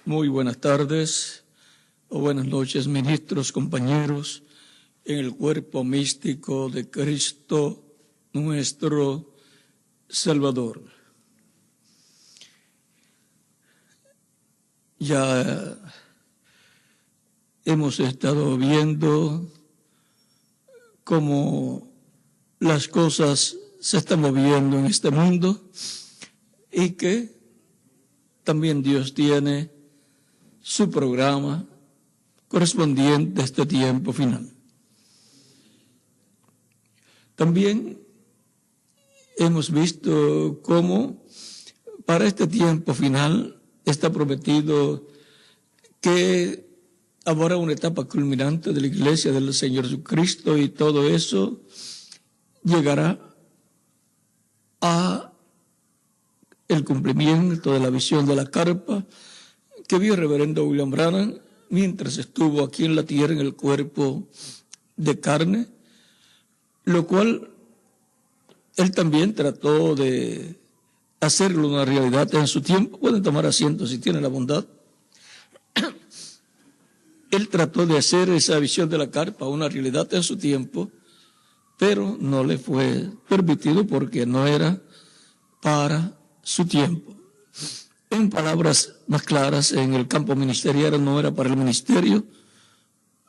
Muy buenas tardes o buenas noches, ministros, compañeros, en el cuerpo místico de Cristo, nuestro Salvador. Ya hemos estado viendo cómo las cosas se están moviendo en este mundo y que también Dios tiene su programa correspondiente a este tiempo final. También hemos visto cómo para este tiempo final está prometido que habrá una etapa culminante de la Iglesia del Señor Jesucristo y todo eso llegará a el cumplimiento de la visión de la carpa que vio el reverendo William Branham mientras estuvo aquí en la tierra en el cuerpo de carne, lo cual él también trató de hacerlo una realidad en su tiempo. Pueden tomar asiento si tienen la bondad. Él trató de hacer esa visión de la carpa una realidad en su tiempo, pero no le fue permitido porque no era para su tiempo. En palabras más claras, en el campo ministerial no era para el ministerio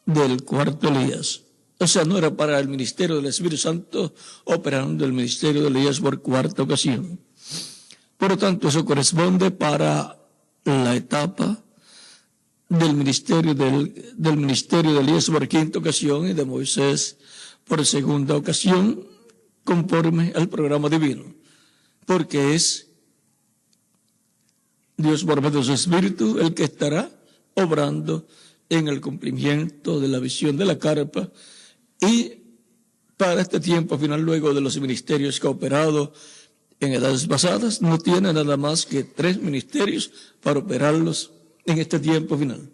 del cuarto Elías. O sea, no era para el ministerio del Espíritu Santo operando el ministerio de Elías por cuarta ocasión. Por lo tanto, eso corresponde para la etapa del ministerio de Elías por quinta ocasión y de Moisés por segunda ocasión, conforme al programa divino, porque es Dios por medio de su Espíritu el que estará obrando en el cumplimiento de la visión de la carpa. Y para este tiempo final, luego de los ministerios que ha operado en edades pasadas, no tiene nada más que 3 ministerios para operarlos en este tiempo final.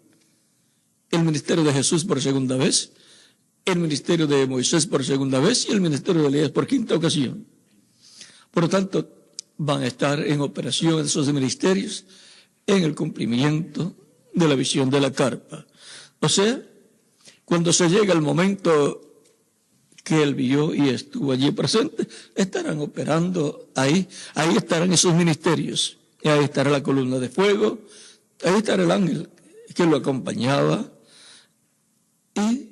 El ministerio de Jesús por segunda vez, el ministerio de Moisés por segunda vez y el ministerio de Elías por quinta ocasión. Por lo tanto, van a estar en operación esos ministerios en el cumplimiento de la visión de la carpa. O sea, cuando se llega el momento que él vio y estuvo allí presente, estarán operando ahí estarán esos ministerios, y ahí estará la columna de fuego, ahí estará el ángel que lo acompañaba, y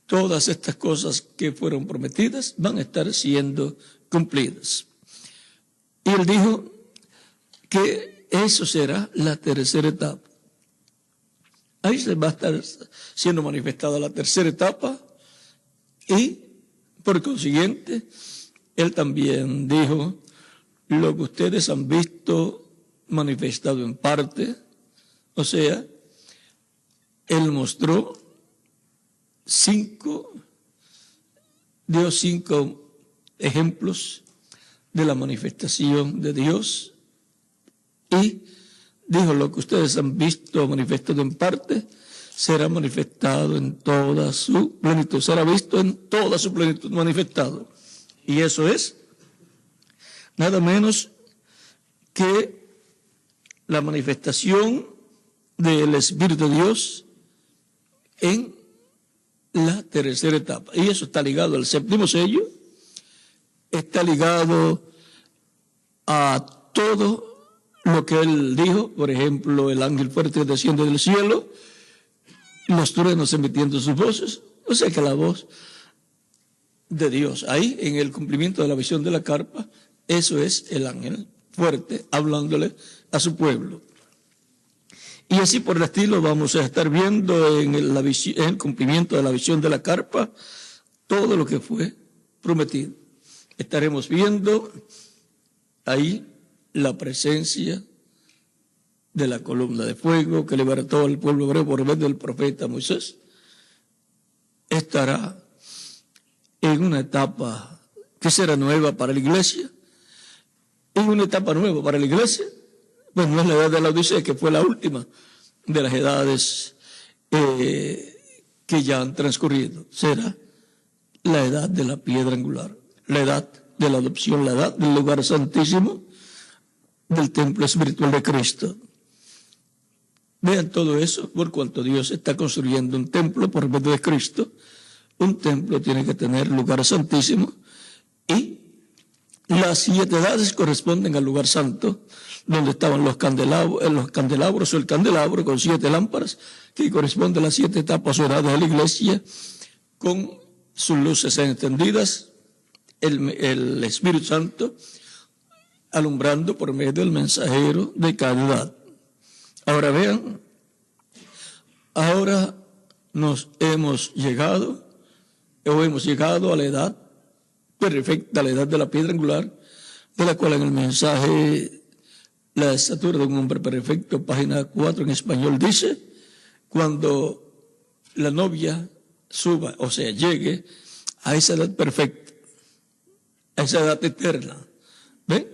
todas estas cosas que fueron prometidas van a estar siendo cumplidas. Y él dijo que eso será la tercera etapa. Ahí se va a estar siendo manifestada la tercera etapa y, por consiguiente, él también dijo, lo que ustedes han visto manifestado en parte, o sea, él mostró dio cinco ejemplos de la manifestación de Dios y dijo, lo que ustedes han visto manifestado en parte será manifestado en toda su plenitud, será visto en toda su plenitud manifestado. Y eso es nada menos que la manifestación del Espíritu de Dios en la tercera etapa. Y eso está ligado al séptimo sello, está ligado a todo lo que él dijo, por ejemplo, el ángel fuerte desciende del cielo, los truenos emitiendo sus voces, o sea que la voz de Dios, ahí en el cumplimiento de la visión de la carpa, eso es el ángel fuerte hablándole a su pueblo. Y así por el estilo vamos a estar viendo en el cumplimiento de la visión de la carpa todo lo que fue prometido. Estaremos viendo ahí la presencia de la columna de fuego que libertó al pueblo hebreo por medio del profeta Moisés. Estará en una etapa que será nueva para la iglesia. En una etapa nueva para la iglesia, pues no es la edad de la Odisea, que fue la última de las edades que ya han transcurrido. Será la edad de la piedra angular, la edad de la adopción, la edad del lugar santísimo, del templo espiritual de Cristo. Vean todo eso, por cuanto Dios está construyendo un templo por medio de Cristo. Un templo tiene que tener lugar santísimo y las 7 edades corresponden al lugar santo, donde estaban los candelabros o el candelabro con 7 lámparas, que corresponde a las 7 etapas o edades de la iglesia, con sus luces encendidas, el Espíritu Santo alumbrando por medio del mensajero de cada edad. Ahora vean, ahora hemos llegado a la edad perfecta, a la edad de la piedra angular, de la cual en el mensaje La estatura de un hombre perfecto, página 4 en español, dice: cuando la novia suba, o sea, llegue a esa edad perfecta, a esa edad eterna, ¿ven?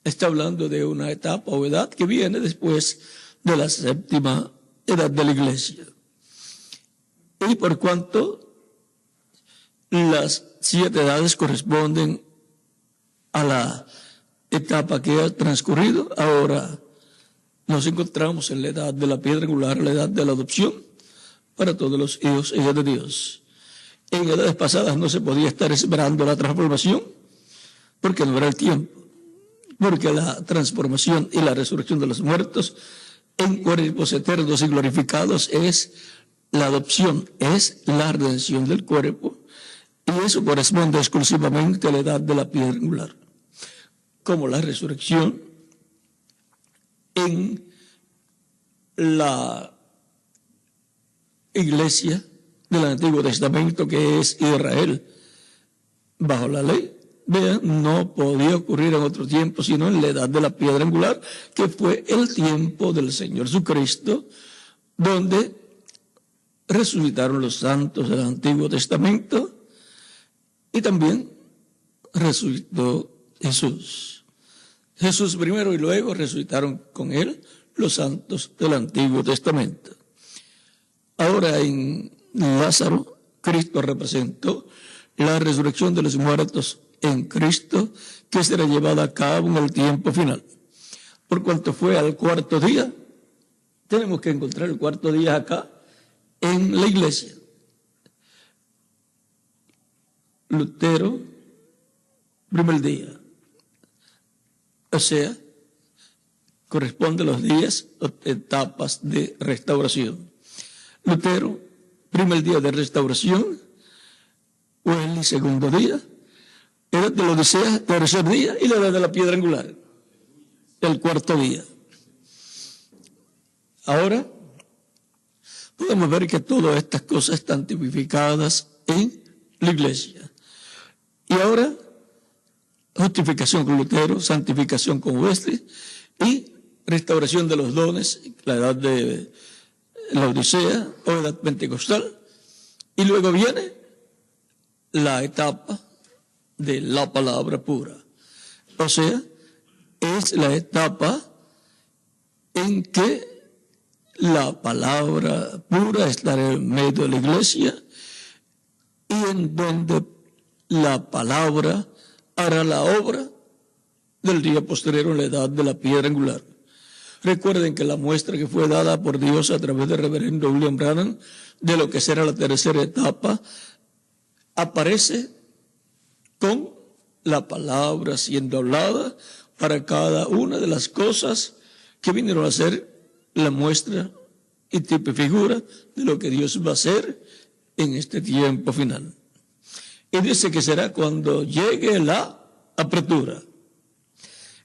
Está hablando de una etapa o edad que viene después de la 7ª edad de la iglesia. Y por cuanto las 7 edades corresponden a la etapa que ha transcurrido, ahora nos encontramos en la edad de la piedra angular, la edad de la adopción para todos los hijos e hijas de Dios. En edades pasadas no se podía estar esperando la transformación porque no era el tiempo, porque la transformación y la resurrección de los muertos en cuerpos eternos y glorificados es la adopción, es la redención del cuerpo, y eso corresponde exclusivamente a la edad de la piedra angular. Como la resurrección en la iglesia del Antiguo Testamento, que es Israel, bajo la ley, vean, no podía ocurrir en otro tiempo, sino en la edad de la piedra angular, que fue el tiempo del Señor Jesucristo, donde resucitaron los santos del Antiguo Testamento y también resucitó Jesús. Jesús primero y luego resucitaron con él los santos del Antiguo Testamento. Ahora en Lázaro, Cristo representó la resurrección de los muertos en Cristo, que será llevada a cabo en el tiempo final. Por cuanto fue al 4º día, tenemos que encontrar el 4º día acá en la iglesia. Lutero, primer día. O sea, corresponde a los días, etapas de restauración. Lutero, primer día de restauración. Wesley, segundo día. Edad de la Odisea, tercer día. Y la edad de la piedra angular, el 4º día. Ahora, podemos ver que todas estas cosas están tipificadas en la iglesia. Y ahora, justificación con Lutero, santificación con Wesley y restauración de los dones, la edad de la Odisea o edad pentecostal. Y luego viene la etapa de la palabra pura. O sea, es la etapa en que la palabra pura estará en medio de la iglesia y en donde la palabra hará la obra del día posterior en la edad de la piedra angular. Recuerden que la muestra que fue dada por Dios a través del reverendo William Branham de lo que será la tercera etapa aparece con la palabra siendo hablada para cada una de las cosas que vinieron a ser la muestra y tipo y figura de lo que Dios va a hacer en este tiempo final. Y dice que será cuando llegue la apertura.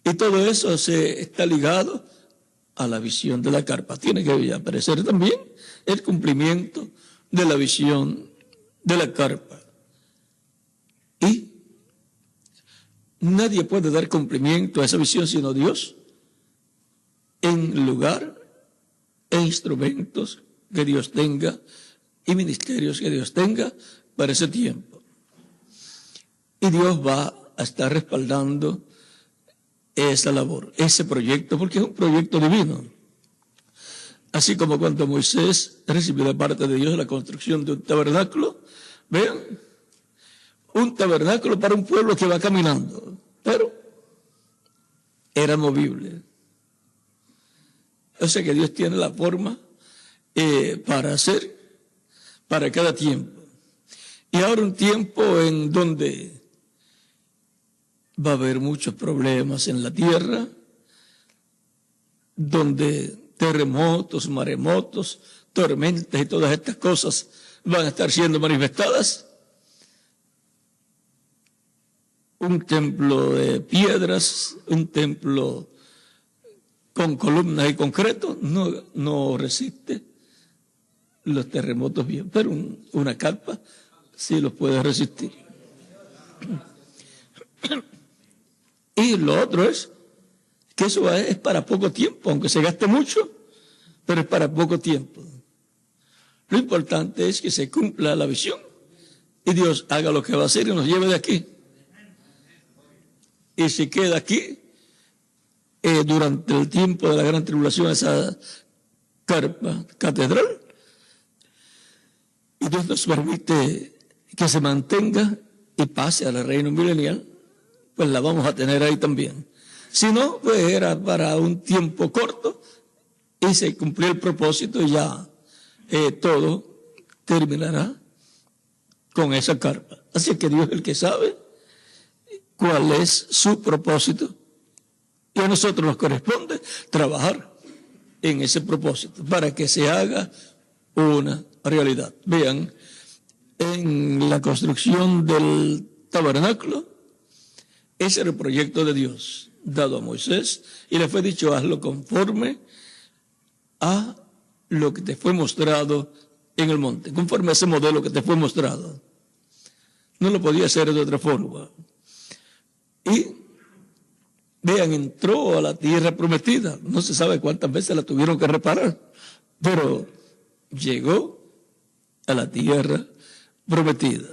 Y todo eso se está ligado a la visión de la carpa. Tiene que aparecer también el cumplimiento de la visión de la carpa. Y nadie puede dar cumplimiento a esa visión sino Dios, en lugar e instrumentos que Dios tenga y ministerios que Dios tenga para ese tiempo. Y Dios va a estar respaldando esa labor, ese proyecto, porque es un proyecto divino. Así como cuando Moisés recibió de parte de Dios la construcción de un tabernáculo, vean, un tabernáculo para un pueblo que va caminando, pero era movible. O sea que Dios tiene la forma para hacer para cada tiempo. Y ahora un tiempo en donde va a haber muchos problemas en la tierra, donde terremotos, maremotos, tormentas y todas estas cosas van a estar siendo manifestadas. Un templo de piedras, un templo con columnas y concreto, no resiste los terremotos bien, pero una carpa sí los puede resistir. Y lo otro es que eso es para poco tiempo, aunque se gaste mucho, pero es para poco tiempo. Lo importante es que se cumpla la visión y Dios haga lo que va a hacer y nos lleve de aquí. Y se queda aquí durante el tiempo de la gran tribulación, esa carpa catedral, y Dios nos permite que se mantenga y pase al reino milenial, pues la vamos a tener ahí también. Si no, pues era para un tiempo corto y se cumplió el propósito y ya todo terminará con esa carpa. Así que Dios es el que sabe cuál es su propósito y a nosotros nos corresponde trabajar en ese propósito para que se haga una realidad. Vean, en la construcción del tabernáculo, ese era el proyecto de Dios dado a Moisés y le fue dicho: hazlo conforme a lo que te fue mostrado en el monte, conforme a ese modelo que te fue mostrado. No lo podía hacer de otra forma. Y vean, entró a la tierra prometida. No se sabe cuántas veces la tuvieron que reparar, pero llegó a la tierra prometida.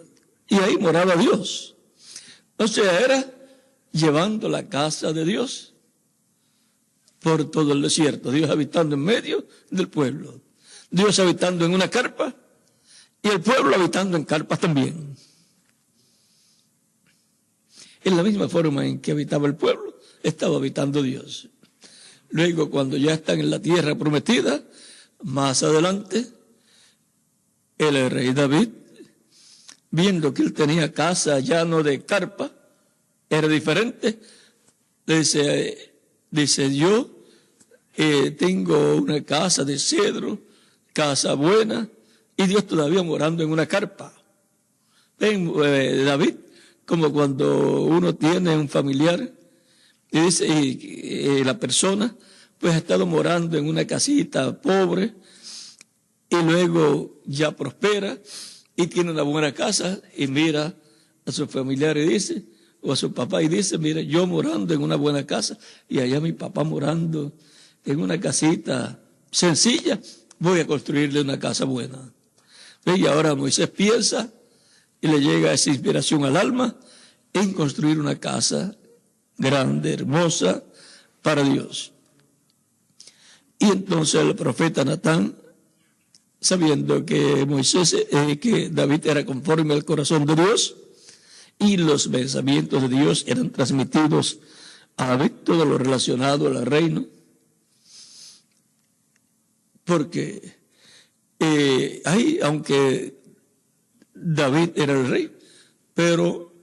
Y ahí moraba Dios. O sea, era llevando la casa de Dios por todo el desierto. Dios habitando en medio del pueblo. Dios habitando en una carpa y el pueblo habitando en carpas también. En la misma forma en que habitaba el pueblo, estaba habitando Dios. Luego, cuando ya están en la tierra prometida, más adelante, el rey David, viendo que él tenía casa ya no de carpa, era diferente, dice yo tengo una casa de cedro, casa buena, y Dios todavía morando en una carpa. Ven, David, como cuando uno tiene un familiar y dice, y la persona pues ha estado morando en una casita pobre y luego ya prospera y tiene una buena casa y mira a su familiar y dice, o a su papá y dice, mira, yo morando en una buena casa y allá mi papá morando en una casita sencilla, voy a construirle una casa buena. Y ahora Moisés piensa y le llega esa inspiración al alma en construir una casa grande, hermosa, para Dios. Y entonces el profeta Natán, sabiendo que que David era conforme al corazón de Dios y los pensamientos de Dios eran transmitidos a David, todo lo relacionado al reino, porque aunque David era el rey, pero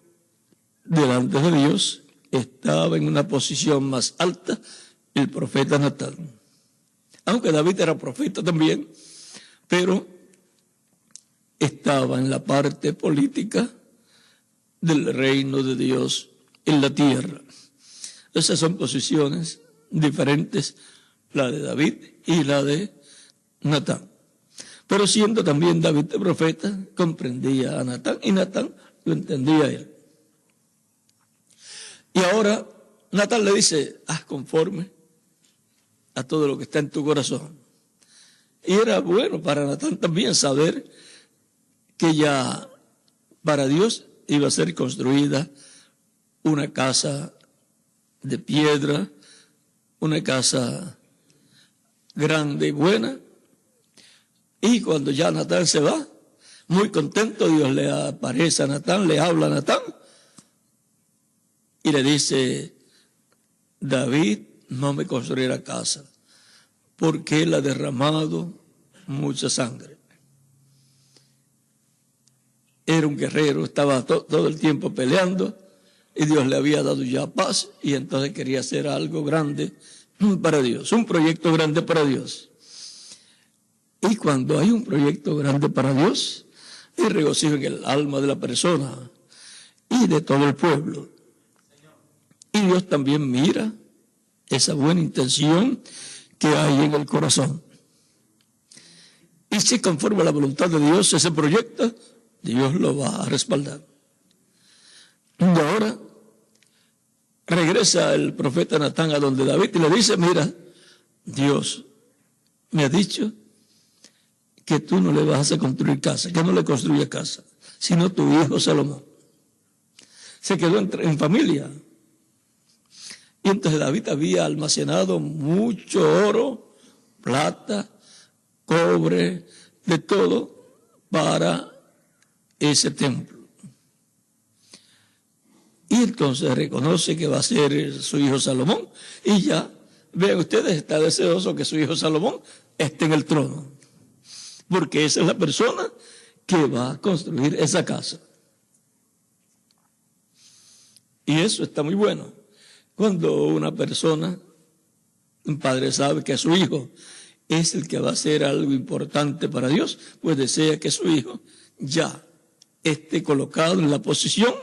delante de Dios estaba en una posición más alta el profeta Natán. Aunque David era profeta también, pero estaba en la parte política del reino de Dios en la tierra. Esas son posiciones diferentes, la de David y la de Natán. Pero siendo también David el profeta, comprendía a Natán y Natán lo entendía a él. Y ahora Natán le dice, haz conforme a todo lo que está en tu corazón. Y era bueno para Natán también saber que ya para Dios iba a ser construida una casa de piedra, una casa grande y buena. Y cuando ya Natán se va, muy contento, Dios le aparece a Natán, le habla a Natán y le dice, David no me construirá casa, porque él ha derramado mucha sangre. Era un guerrero, estaba todo el tiempo peleando y Dios le había dado ya paz y entonces quería hacer algo grande para Dios, un proyecto grande para Dios. Y cuando hay un proyecto grande para Dios, hay regocijo en el alma de la persona y de todo el pueblo. Y Dios también mira esa buena intención que hay en el corazón. Y si conforme a la voluntad de Dios ese proyecto, Dios lo va a respaldar. Y ahora regresa el profeta Natán a donde David y le dice, mira, Dios me ha dicho que tú no le vas a hacer construir casa, que no le construyas casa, sino tu hijo Salomón. Se quedó en familia. Y entonces David había almacenado mucho oro, plata, cobre, de todo para ese templo. Y entonces reconoce que va a ser su hijo Salomón. Y ya, vean ustedes, está deseoso que su hijo Salomón esté en el trono. Porque esa es la persona que va a construir esa casa. Y eso está muy bueno. Cuando una persona, un padre sabe que su hijo es el que va a hacer algo importante para Dios, pues desea que su hijo ya esté colocado en la posición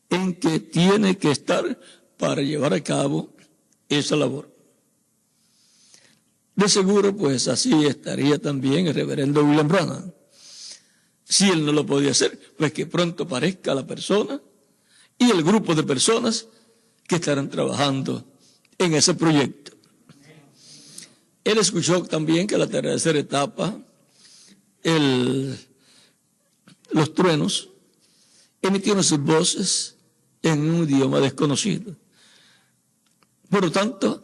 en que tiene que estar para llevar a cabo esa labor. De seguro, pues así estaría también el reverendo William Branham. Si él no lo podía hacer, pues que pronto aparezca la persona y el grupo de personas que estarán trabajando en ese proyecto. Él escuchó también que la tercera etapa, los truenos, emitieron sus voces en un idioma desconocido. Por lo tanto,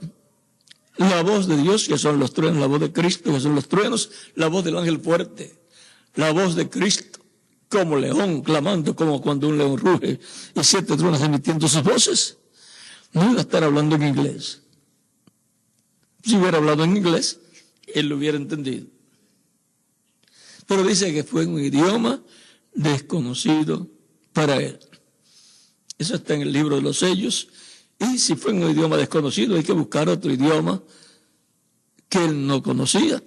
la voz de Dios, que son los truenos, la voz de Cristo, que son los truenos, la voz del ángel fuerte, la voz de Cristo, como león clamando, como cuando un león ruge, y 7 truenos emitiendo sus voces, no iba a estar hablando en inglés. Si hubiera hablado en inglés, él lo hubiera entendido. Pero dice que fue en un idioma desconocido para él. Eso está en el libro de los sellos. Y si fue en un idioma desconocido, hay que buscar otro idioma que él no conocía.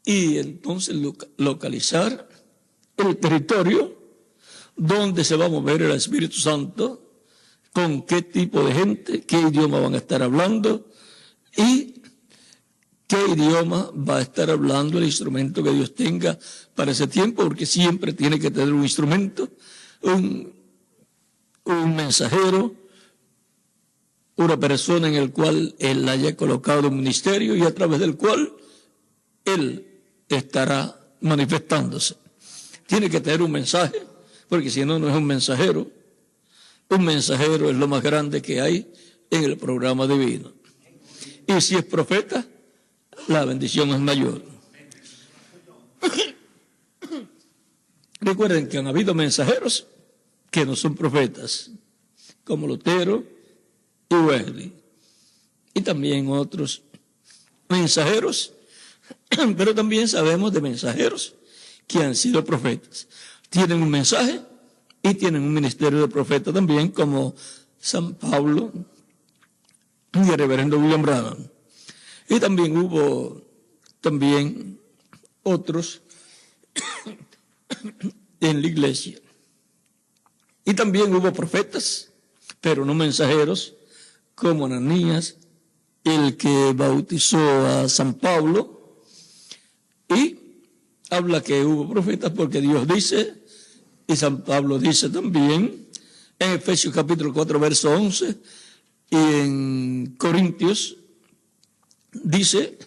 Y entonces localizar el territorio donde se va a mover el Espíritu Santo, con qué tipo de gente, qué idioma van a estar hablando y qué idioma va a estar hablando el instrumento que Dios tenga para ese tiempo, porque siempre tiene que tener un instrumento, un mensajero, una persona en el cual él haya colocado un ministerio y a través del cual él estará manifestándose. Tiene que tener un mensaje, porque si no, no es un mensajero. Un mensajero es lo más grande que hay en el programa divino. Y si es profeta, la bendición es mayor. Recuerden que han habido mensajeros que no son profetas, como Lutero y Wesley, y también otros mensajeros, pero también sabemos de mensajeros que han sido profetas. Tienen un mensaje y tienen un ministerio de profeta también, como San Pablo y el reverendo William Branham. Y también hubo otros en la iglesia. Y también hubo profetas, pero no mensajeros, como Ananías, el que bautizó a San Pablo. Y habla que hubo profetas porque Dios dice, y San Pablo dice también, en Efesios capítulo 4, verso 11, y en Corintios, dice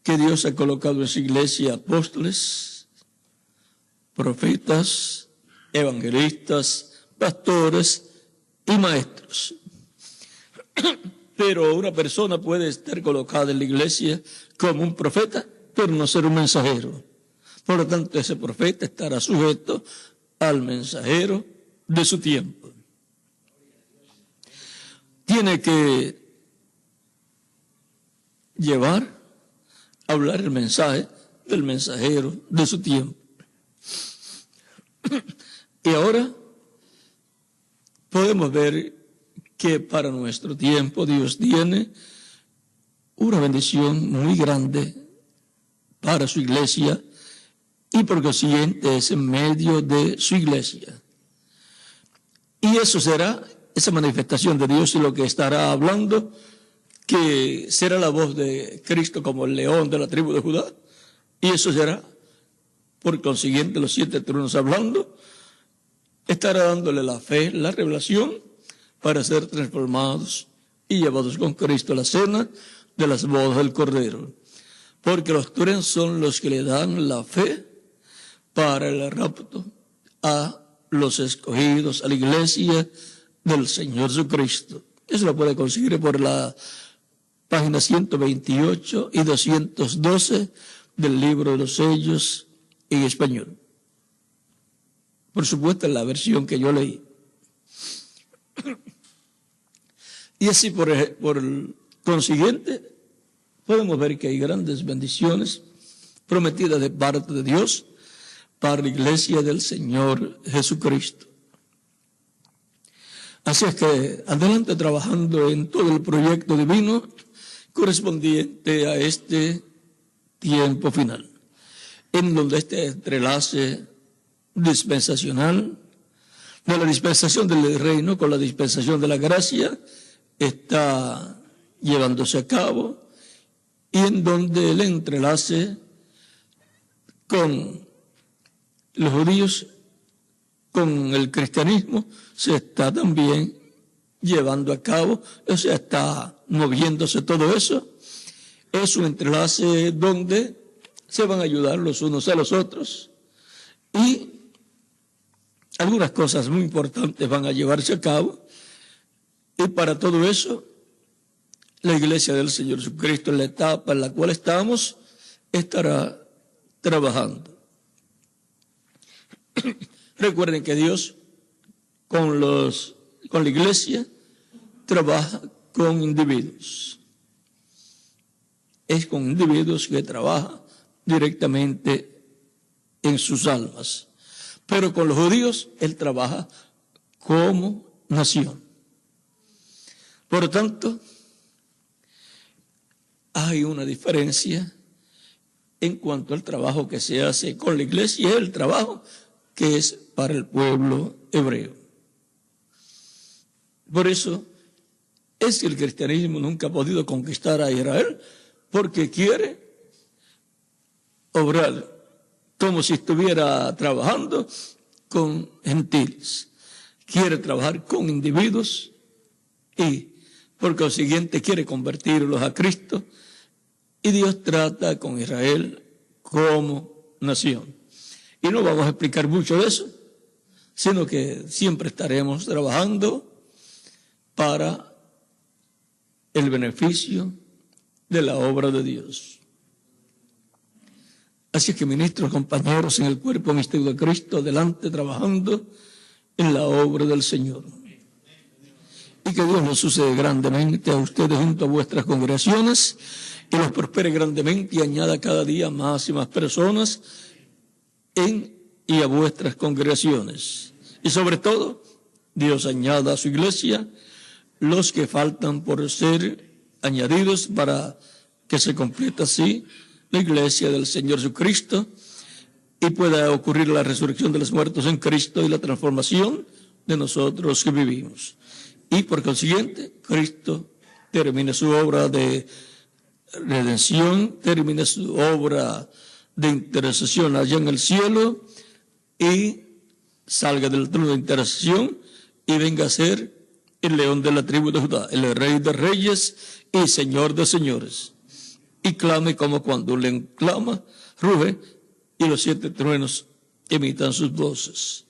que Dios ha colocado en su iglesia apóstoles, profetas, evangelistas, pastores y maestros. Pero una persona puede estar colocada en la iglesia como un profeta, pero no ser un mensajero. Por lo tanto, ese profeta estará sujeto al mensajero de su tiempo. Tiene que llevar, hablar el mensaje del mensajero de su tiempo. Y ahora podemos ver que para nuestro tiempo Dios tiene una bendición muy grande para su iglesia y por consiguiente es en medio de su iglesia. Y eso será esa manifestación de Dios y lo que estará hablando, que será la voz de Cristo como el león de la tribu de Judá. Y eso será, por consiguiente, los 7 tronos hablando, estará dándole la fe, la revelación, para ser transformados y llevados con Cristo a la cena de las bodas del Cordero. Porque los tronos son los que le dan la fe para el rapto a los escogidos, a la iglesia del Señor Jesucristo. Eso lo puede conseguir por la página 128 y 212 del libro de los sellos en español. Por supuesto, en la versión que yo leí. Y así, por consiguiente, podemos ver que hay grandes bendiciones prometidas de parte de Dios para la iglesia del Señor Jesucristo. Así es que adelante trabajando en todo el proyecto divino correspondiente a este tiempo final, en donde este entrelace dispensacional de la dispensación del reino con la dispensación de la gracia está llevándose a cabo, y en donde el entrelace con los judíos, con el cristianismo, se está también llevando a cabo, o sea, está moviéndose todo eso. Es un entrelace donde se van a ayudar los unos a los otros y algunas cosas muy importantes van a llevarse a cabo, y para todo eso la iglesia del Señor Jesucristo, en la etapa en la cual estamos, estará trabajando. Recuerden que Dios con la iglesia trabaja con individuos. Es con individuos que trabaja directamente en sus almas. Pero con los judíos Él trabaja como nación. Por lo tanto, hay una diferencia en cuanto al trabajo que se hace con la iglesia y el trabajo que es para el pueblo hebreo. Por eso es que el cristianismo nunca ha podido conquistar a Israel, porque quiere obrar como si estuviera trabajando con gentiles. Quiere trabajar con individuos y por consiguiente quiere convertirlos a Cristo, y Dios trata con Israel como nación. Y no vamos a explicar mucho de eso, sino que siempre estaremos trabajando para el beneficio de la obra de Dios. Así que, ministros, compañeros en el cuerpo místico de Cristo, adelante trabajando en la obra del Señor. Y que Dios los use grandemente a ustedes junto a vuestras congregaciones, y los prospere grandemente y añada cada día más y más personas y a vuestras congregaciones. Y sobre todo, Dios añada a su iglesia los que faltan por ser añadidos para que se complete así la iglesia del Señor Jesucristo y pueda ocurrir la resurrección de los muertos en Cristo y la transformación de nosotros que vivimos. Y por consiguiente, Cristo termine su obra de redención, termine su obra de intercesión allá en el cielo y salga del trono de intercesión y venga a ser el león de la tribu de Judá, el rey de reyes y señor de señores. Y clame como cuando un león clama, ruge, y los 7 truenos imitan sus voces.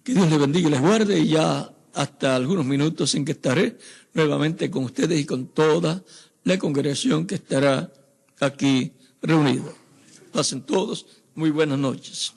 Que Dios les bendiga y les guarde, y ya hasta algunos minutos en que estaré nuevamente con ustedes y con toda la congregación que estará aquí reunida. Pasen todos muy buenas noches.